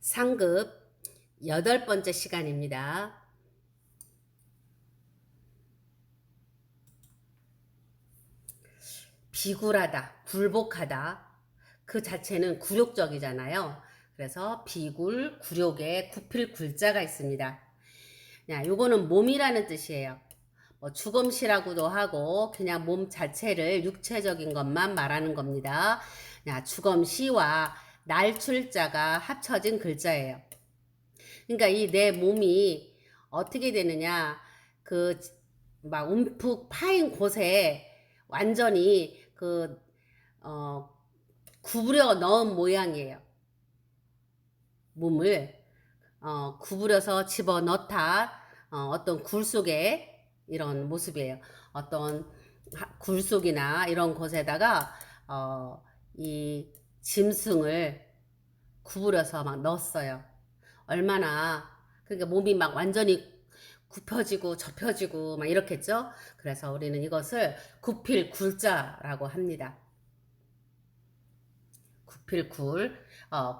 상급 8번째 시간입니다. 비굴하다, 굴복하다 그 자체는 굴욕적이잖아요. 그래서 비굴, 굴욕에 굽힐 굴자가 있습니다. 요거는 몸이라는 뜻이에요. 주검시라고도 하고 그냥 몸 자체를 육체적인 것만 말하는 겁니다. 주검시와 날출자가 합쳐진 글자예요. 그러니까 이 내 몸이 어떻게 되느냐, 그 막 움푹 파인 곳에 완전히 구부려 넣은 모양이에요. 몸을 구부려서 집어 넣다, 어떤 굴 속에 이런 모습이에요. 어떤 굴 속이나 이런 곳에다가 이 짐승을 구부려서 막 넣었어요. 얼마나, 그러니까 몸이 막 완전히 굽혀지고 접혀지고 막 이렇겠죠. 그래서 우리는 이것을 굽힐 굴자라고 합니다. 굽힐 굴.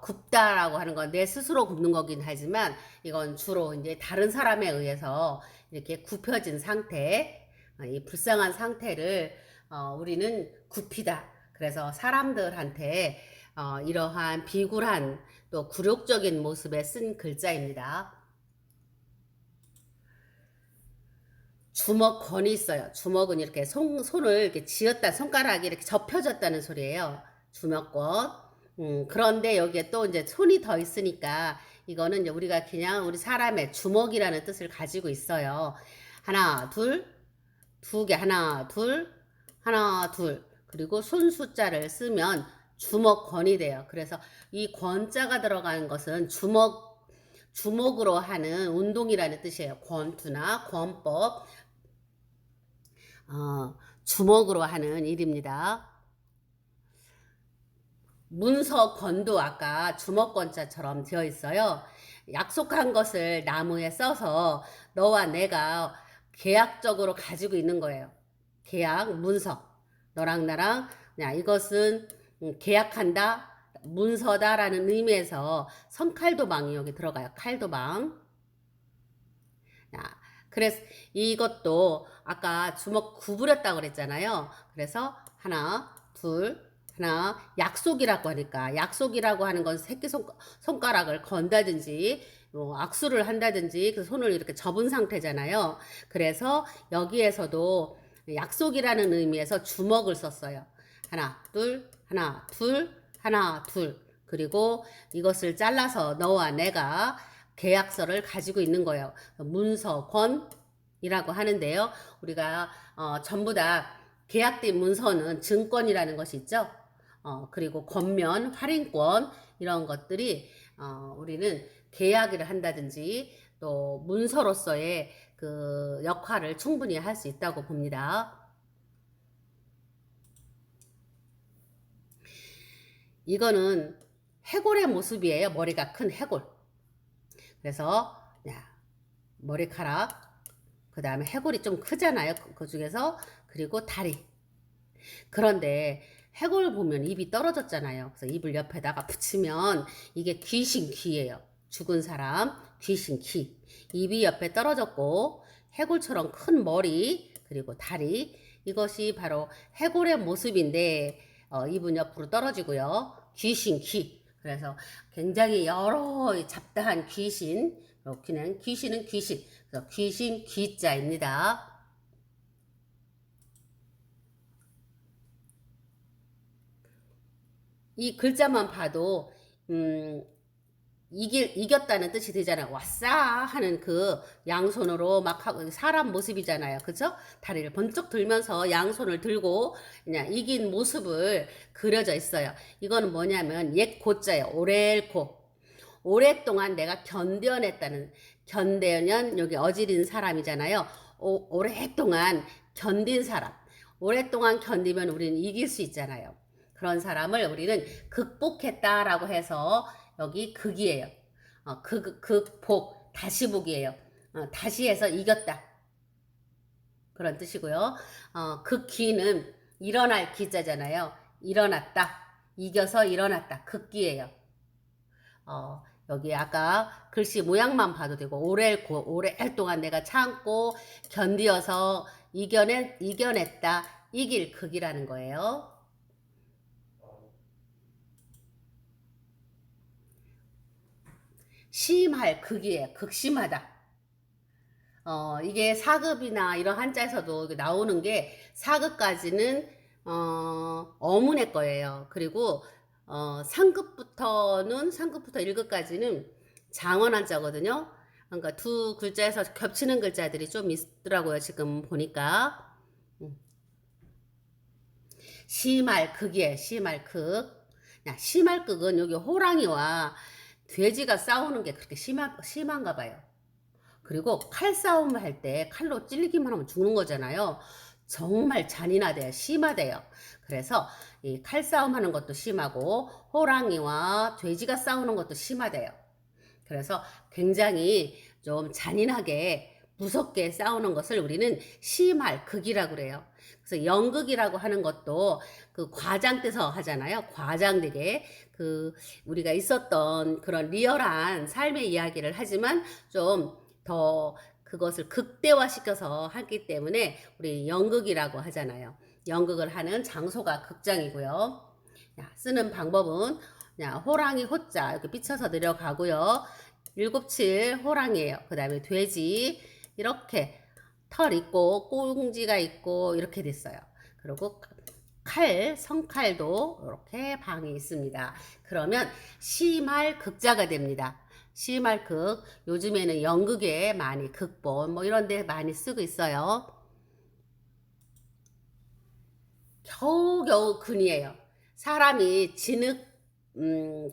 굽다라고 하는 건 내 스스로 굽는 거긴 하지만 이건 주로 이제 다른 사람에 의해서 이렇게 굽혀진 상태, 이 불쌍한 상태를 우리는 굽히다. 그래서 사람들한테 이러한 비굴한 또 굴욕적인 모습에 쓴 글자입니다. 주먹권이 있어요. 주먹은 이렇게 손을 이렇게 쥐었다, 손가락이 이렇게 접혀졌다는 소리예요. 주먹권. 그런데 여기에 또 이제 손이 더 있으니까 이거는 이제 우리가 그냥 우리 사람의 주먹이라는 뜻을 가지고 있어요. 하나, 둘, 두 개, 하나, 둘, 하나, 둘. 그리고 손 숫자를 쓰면 주먹권이 돼요. 그래서 이 권자가 들어가는 것은 주먹으로 하는 운동이라는 뜻이에요. 권투나 권법, 주먹으로 하는 일입니다. 문서권도 아까 주먹권자처럼 되어 있어요. 약속한 것을 나무에 써서 너와 내가 계약적으로 가지고 있는 거예요. 계약, 문서. 너랑 나랑 이것은 계약한다, 문서다라는 의미에서 성칼도방이 여기 들어가요. 칼도방. 그래서 이것도 아까 주먹 구부렸다고 그랬잖아요. 그래서 하나, 둘, 하나, 약속이라고 하니까, 약속이라고 하는 건 손가락을 건다든지 악수를 한다든지 그 손을 이렇게 접은 상태잖아요. 그래서 여기에서도 약속이라는 의미에서 주먹을 썼어요. 하나, 둘, 하나, 둘, 하나, 둘. 그리고 이것을 잘라서 너와 내가 계약서를 가지고 있는 거예요. 문서권이라고 하는데요. 우리가 전부 다 계약된 문서는 증권이라는 것이 있죠. 그리고 권면, 할인권 이런 것들이 우리는 계약을 한다든지 또 문서로서의 그 역할을 충분히 할 수 있다고 봅니다. 이거는 해골의 모습이에요. 머리가 큰 해골. 그래서 머리카락, 그 다음에 해골이 좀 크잖아요. 그 중에서. 그리고 다리. 그런데 해골 보면 입이 떨어졌잖아요. 그래서 입을 옆에다가 붙이면 이게 귀신 귀예요. 죽은 사람 귀신 귀. 입이 옆에 떨어졌고 해골처럼 큰 머리 그리고 다리, 이것이 바로 해골의 모습인데 입은 옆으로 떨어지고요. 귀신 귀. 그래서 굉장히 여러 잡다한 귀신. 그냥 귀신은 귀신. 그래서 귀신 귀자입니다. 이 글자만 봐도 이겼다는 뜻이 되잖아요. 왔싸 하는 그 양손으로 막 하고 사람 모습이잖아요. 그죠? 다리를 번쩍 들면서 양손을 들고 그냥 이긴 모습을 그려져 있어요. 이거는 뭐냐면 옛 고자예요. 오렐고. 오랫동안 내가 견뎌냈다는, 견뎌년 여기 어지린 사람이잖아요. 오랫동안 견딘 사람. 오랫동안 견디면 우리는 이길 수 있잖아요. 그런 사람을 우리는 극복했다라고 해서 여기 극이에요. 극복, 다시 보기예요. 다시 해서 이겼다. 그런 뜻이고요. 극기는 일어날 기자잖아요. 일어났다. 이겨서 일어났다. 극기예요. 여기 아까 글씨 모양만 봐도 되고 오랫동안 내가 참고 견디어서 이겨냈다. 이길 극이라는 거예요. 심할 극이에요. 극심하다. 이게 사급이나 이런 한자에서도 나오는 게 사급까지는 어문의 거예요. 그리고 상급부터 1급까지는 장원 한자거든요. 그러니까 두 글자에서 겹치는 글자들이 좀 있더라고요. 지금 보니까. 심할극이에요. 심할극. 심할극은 여기 호랑이와 돼지가 싸우는 게 그렇게 심한가 봐요. 그리고 칼싸움을 할 때 칼로 찔리기만 하면 죽는 거잖아요. 정말 잔인하대요. 심하대요. 그래서 이 칼싸움 하는 것도 심하고 호랑이와 돼지가 싸우는 것도 심하대요. 그래서 굉장히 좀 잔인하게 무섭게 싸우는 것을 우리는 심할 극이라고 그래요. 그래서 연극이라고 하는 것도 그 과장돼서 하잖아요. 과장되게 그 우리가 있었던 그런 리얼한 삶의 이야기를 하지만 좀 더 그것을 극대화시켜서 하기 때문에 우리 연극이라고 하잖아요. 연극을 하는 장소가 극장이고요. 쓰는 방법은 호랑이 호자 이렇게 삐쳐서 내려가고요. 7칠 호랑이에요. 그 다음에 돼지 이렇게 털 있고 꽁지가 있고 이렇게 됐어요. 그리고 성칼도 이렇게 방이 있습니다. 그러면 심할 극자가 됩니다. 심할 극, 요즘에는 연극에 많이 극본 뭐 이런 데 많이 쓰고 있어요. 겨우겨우 근이에요. 사람이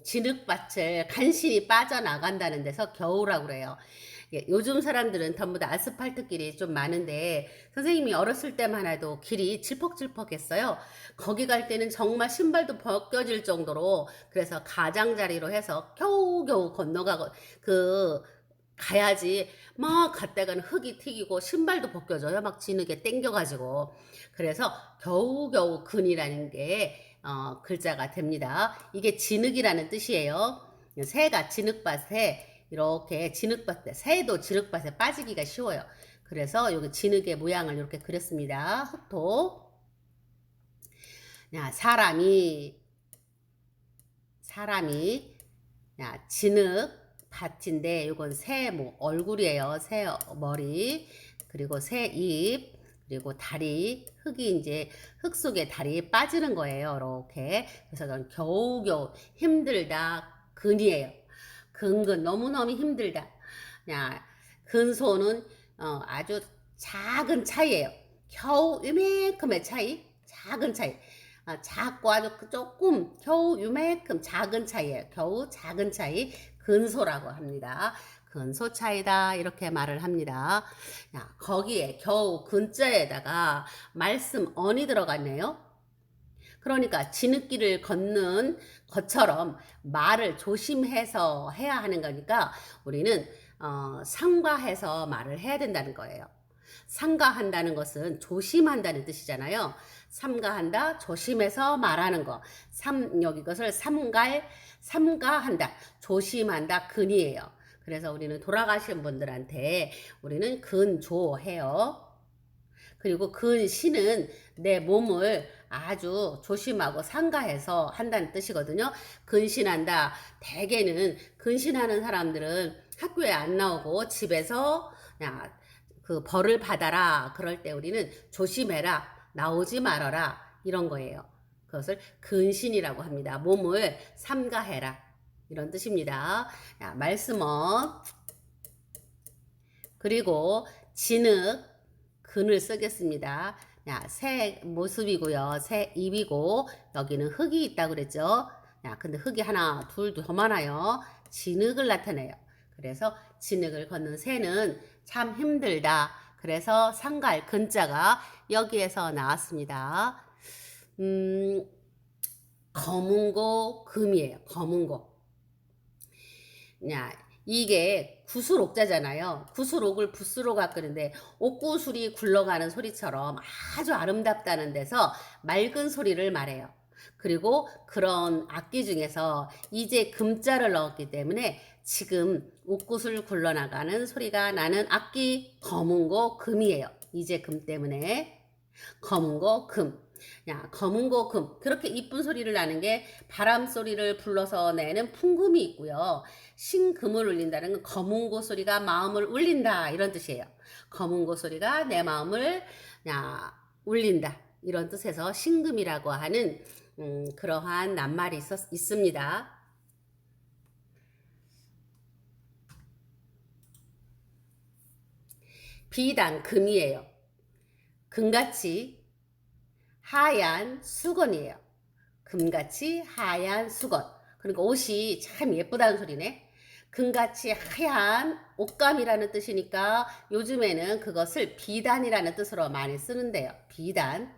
진흙밭을 간신히 빠져나간다는 데서 겨우라고 그래요. 요즘 사람들은 전부 다 아스팔트 길이 좀 많은데 선생님이 어렸을 때만 해도 길이 질퍽질퍽했어요. 거기 갈 때는 정말 신발도 벗겨질 정도로 그래서 가장자리로 해서 겨우겨우 건너가고 가야지 막 갔다가는 흙이 튀기고 신발도 벗겨져요. 막 진흙에 땡겨가지고 그래서 겨우겨우 근이라는 게 글자가 됩니다. 이게 진흙이라는 뜻이에요. 새가 진흙밭에 이렇게 진흙밭에 새도 진흙밭에 빠지기가 쉬워요. 그래서 여기 진흙의 모양을 이렇게 그렸습니다. 흙토. 사람이 진흙 밭인데 이건 새 얼굴이에요. 새 머리 그리고 새 입 그리고 다리 흙이 이제 흙 속에 다리 빠지는 거예요. 이렇게 그래서 전 겨우겨우 힘들다 근이에요. 근근 너무너무 힘들다. 근소는 아주 작은 차이예요. 겨우 이만큼의 차이, 작은 차이. 작고 아주 조금 겨우 이만큼 작은 차이예요. 겨우 작은 차이 근소라고 합니다. 근소 차이다 이렇게 말을 합니다. 거기에 겨우 근자에다가 말씀 언이 들어갔네요. 그러니까 진흙길을 걷는 것처럼 말을 조심해서 해야 하는 거니까 우리는 삼가해서 말을 해야 된다는 거예요. 삼가한다는 것은 조심한다는 뜻이잖아요. 삼가한다, 조심해서 말하는 거. 여기 이것을 삼가한다, 조심한다, 근이에요. 그래서 우리는 돌아가신 분들한테 우리는 근조해요. 그리고 근시는 내 몸을 아주 조심하고 삼가해서 한다는 뜻이거든요. 근신한다. 대개는 근신하는 사람들은 학교에 안 나오고 집에서 그 벌을 받아라. 그럴 때 우리는 조심해라. 나오지 말아라. 이런 거예요. 그것을 근신이라고 합니다. 몸을 삼가해라. 이런 뜻입니다. 말씀어 그리고 진흙 근을 쓰겠습니다. 새 모습이고요. 새 입이고 여기는 흙이 있다고 그랬죠. 근데 흙이 하나 둘 더 많아요. 진흙을 나타내요. 그래서 진흙을 걷는 새는 참 힘들다. 그래서 상갈 근자가 여기에서 나왔습니다. 검은고 금이에요. 검은고. 이게 구슬옥자잖아요. 구슬옥을 붓으로 깎는데 옥구슬이 굴러가는 소리처럼 아주 아름답다는 데서 맑은 소리를 말해요. 그리고 그런 악기 중에서 이제 금자를 넣었기 때문에 지금 옥구슬 굴러나가는 소리가 나는 악기 검은 거 금이에요. 이제 금 때문에 검은 거 금. 야, 검은 거 금. 그렇게 이쁜 소리를 나는 게 바람 소리를 불러서 내는 풍금이 있고요. 신금을 울린다는 건 검은 고 소리가 마음을 울린다 이런 뜻이에요. 검은 고 소리가 내 마음을 울린다 이런 뜻에서 신금이라고 하는 그러한 낱말이 있습니다. 비단 금이에요. 금같이 하얀 수건이에요. 금같이 하얀 수건. 그러니까 옷이 참 예쁘다는 소리네. 금같이 하얀 옷감이라는 뜻이니까 요즘에는 그것을 비단이라는 뜻으로 많이 쓰는데요. 비단.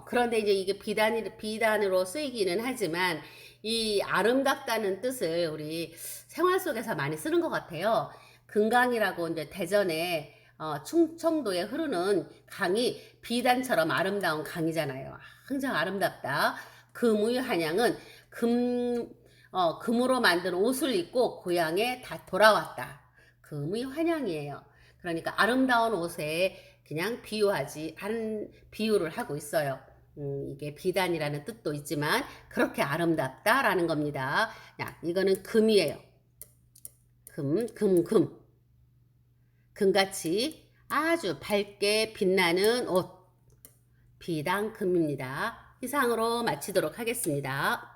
그런데 이제 이게 비단으로 쓰이기는 하지만 이 아름답다는 뜻을 우리 생활 속에서 많이 쓰는 것 같아요. 금강이라고 이제 대전에 충청도에 흐르는 강이 비단처럼 아름다운 강이잖아요. 항상 아름답다. 금의 한양은 금으로 만든 옷을 입고 고향에 다 돌아왔다. 금의 환양이에요. 그러니까 아름다운 옷에 그냥 비유를 하고 있어요. 이게 비단이라는 뜻도 있지만 그렇게 아름답다라는 겁니다. 야, 이거는 금이에요. 금. 금같이 아주 밝게 빛나는 옷. 비단금입니다. 이상으로 마치도록 하겠습니다.